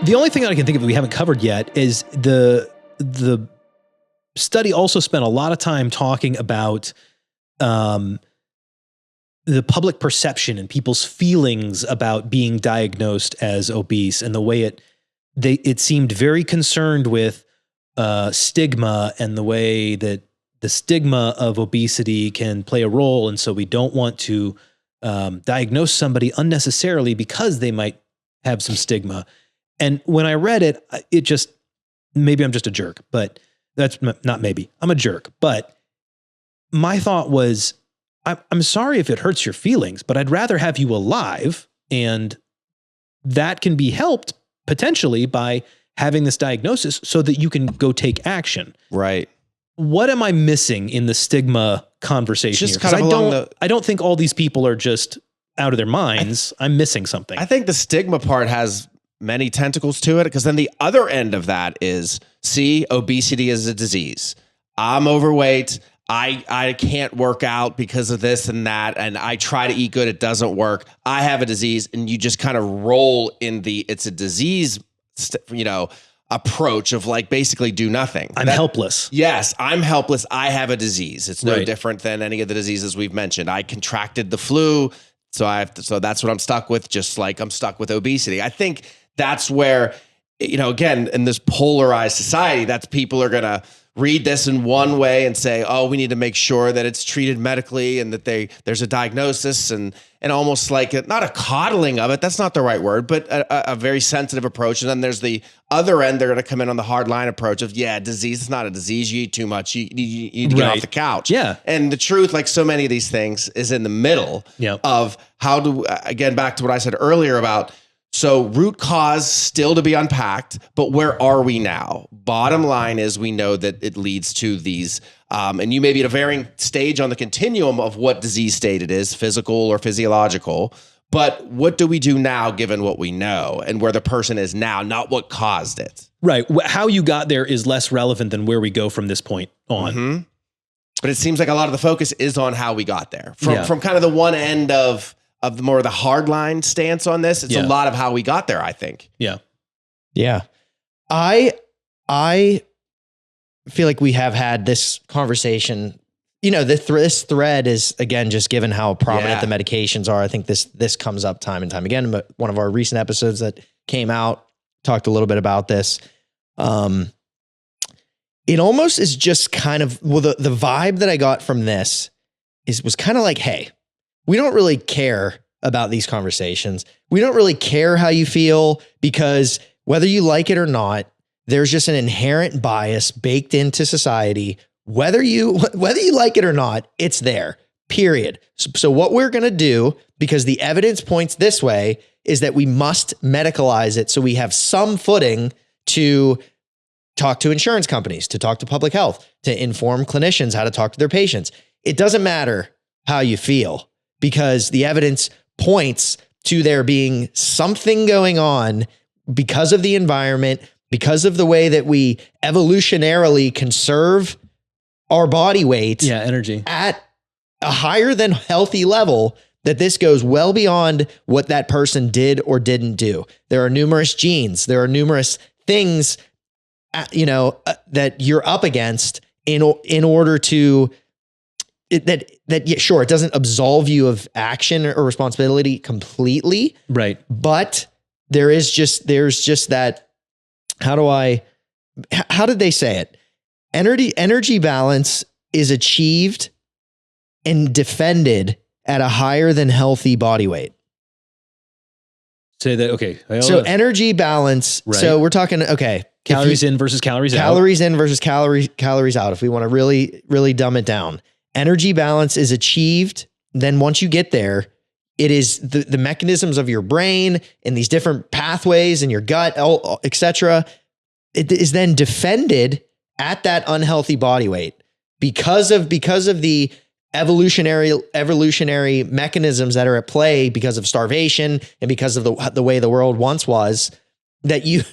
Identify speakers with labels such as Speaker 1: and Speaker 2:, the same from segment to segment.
Speaker 1: The only thing that I can think of that we haven't covered yet is the study also spent a lot of time talking about the public perception and people's feelings about being diagnosed as obese, and the way it seemed very concerned with stigma and the way that the stigma of obesity can play a role. And so we don't want to diagnose somebody unnecessarily because they might have some stigma. And when I read it, maybe I'm just a jerk, but that's not maybe. I'm a jerk. But my thought was, I'm sorry if it hurts your feelings, but I'd rather have you alive. And that can be helped potentially by having this diagnosis so that you can go take action.
Speaker 2: Right.
Speaker 1: What am I missing in the stigma conversation here? Because I don't think all these people are just out of their minds. I'm missing something.
Speaker 2: I think the stigma part has many tentacles to it, because then the other end of that is, see, obesity is a disease. I'm overweight. I can't work out because of this and that, and I try to eat good. It doesn't work. I have a disease, and you just kind of roll in it's a disease, approach of like basically do nothing.
Speaker 1: I'm helpless.
Speaker 2: Yes, I'm helpless. I have a disease. It's no different than any of the diseases we've mentioned. I contracted the flu, so that's what I'm stuck with. Just like I'm stuck with obesity. I think that's where, again, in this polarized society, that's people are going to read this in one way and say, oh, we need to make sure that it's treated medically and that there's a diagnosis and almost like not a coddling of it. That's not the right word, but a very sensitive approach. And then there's the other end. They're going to come in on the hard line approach of, disease is not a disease. You eat too much. You need to get off the couch.
Speaker 1: Yeah.
Speaker 2: And the truth, like so many of these things, is in the middle of how to, again, back to what I said earlier about, so root cause still to be unpacked, but where are we now? Bottom line is we know that it leads to these, and you may be at a varying stage on the continuum of what disease state it is, physical or physiological, but what do we do now given what we know and where the person is now, not what caused it?
Speaker 1: Right. How you got there is less relevant than where we go from this point on.
Speaker 2: Mm-hmm. But it seems like a lot of the focus is on how we got there. From kind of the one end of the more of the hardline stance on this. It's a lot of how we got there, I think.
Speaker 1: Yeah.
Speaker 3: Yeah. I feel like we have had this conversation, this thread is, again, just given how prominent the medications are. I think this comes up time and time again, but one of our recent episodes that came out talked a little bit about this. It almost is just kind of, the vibe that I got from this was kind of like, hey, we don't really care about these conversations. We don't really care how you feel, because whether you like it or not, there's just an inherent bias baked into society. Whether you like it or not, it's there, period. So what we're going to do, because the evidence points this way, is that we must medicalize it so we have some footing to talk to insurance companies, to talk to public health, to inform clinicians how to talk to their patients. It doesn't matter how you feel, because the evidence points to there being something going on because of the environment, because of the way that we evolutionarily conserve our body weight,
Speaker 1: energy
Speaker 3: at a higher than healthy level, that this goes well beyond what that person did or didn't do. There are numerous genes. There are numerous things, that you're up against in order to sure, it doesn't absolve you of action or responsibility completely.
Speaker 1: Right.
Speaker 3: But there's just that, how did they say it? Energy balance is achieved and defended at a higher than healthy body weight.
Speaker 1: Say that. Okay.
Speaker 3: So energy balance. Right. So we're talking, okay.
Speaker 1: Calories in versus calories out.
Speaker 3: Calories in versus calories out. If we want to really, really dumb it down. Energy balance is achieved. Then once you get there, it is the mechanisms of your brain and these different pathways in your gut, et cetera. It is then defended at that unhealthy body weight because of the evolutionary mechanisms that are at play because of starvation and because of the way the world once was, that you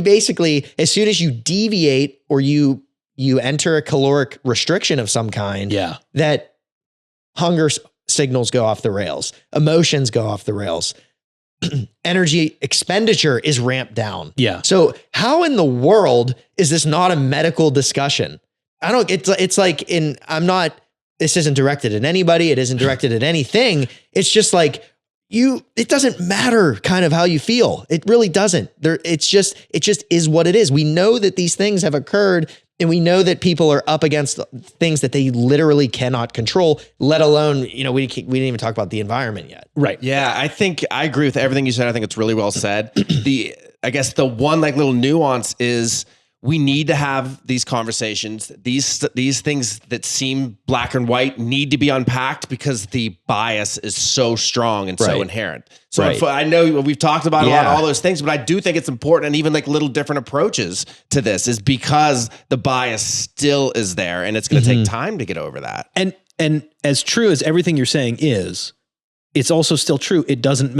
Speaker 3: basically, as soon as you deviate or you enter a caloric restriction of some kind, that hunger signals go off the rails, emotions go off the rails, energy expenditure is ramped down.
Speaker 1: Yeah.
Speaker 3: So how in the world is this not a medical discussion? It's like this isn't directed at anybody. It isn't directed at anything. It's just like it doesn't matter kind of how you feel. It really doesn't. It just is what it is. We know that these things have occurred, and we know that people are up against things that they literally cannot control, let alone, we didn't even talk about the environment yet.
Speaker 1: Right.
Speaker 2: Yeah, I think I agree with everything you said. I think it's really well said. I guess the one little nuance is we need to have these conversations. These things that seem black and white need to be unpacked because the bias is so strong and so inherent. So I know we've talked about a lot of all those things, but I do think it's important, and even like little different approaches to this is because the bias still is there, and it's going to take time to get over that.
Speaker 1: And as true as everything you're saying is, it's also still true. It doesn't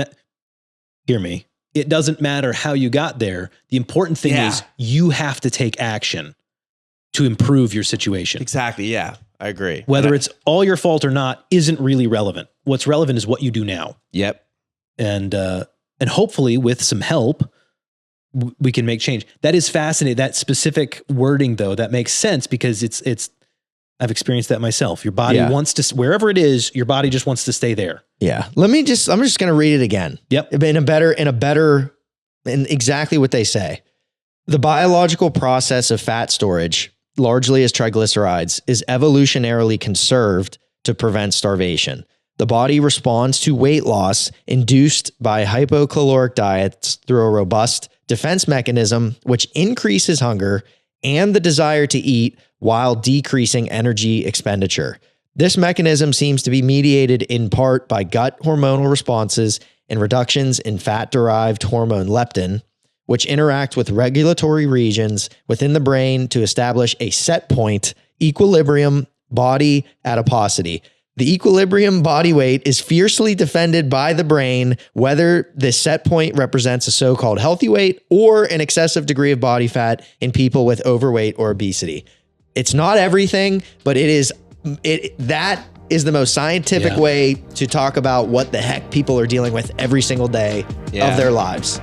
Speaker 1: hear me. It doesn't matter how you got there. The important thing is you have to take action to improve your situation.
Speaker 2: Exactly. Yeah, I agree.
Speaker 1: Whether it's all your fault or not isn't really relevant. What's relevant is what you do now.
Speaker 2: Yep.
Speaker 1: And hopefully with some help, we can make change. That is fascinating. That specific wording though, that makes sense because it's I've experienced that myself. Your body wants to, wherever it is, your body just wants to stay there.
Speaker 3: Yeah. I'm just going to read it again.
Speaker 1: Yep.
Speaker 3: In exactly what they say. The biological process of fat storage, largely as triglycerides, is evolutionarily conserved to prevent starvation. The body responds to weight loss induced by hypocaloric diets through a robust defense mechanism, which increases hunger and the desire to eat while decreasing energy expenditure. This mechanism seems to be mediated in part by gut hormonal responses and reductions in fat-derived hormone leptin, which interact with regulatory regions within the brain to establish a set point equilibrium body adiposity. The equilibrium body weight is fiercely defended by the brain, whether the set point represents a so-called healthy weight or an excessive degree of body fat in people with overweight or obesity. It's not everything, but that is the most scientific way to talk about what the heck people are dealing with every single day of their lives.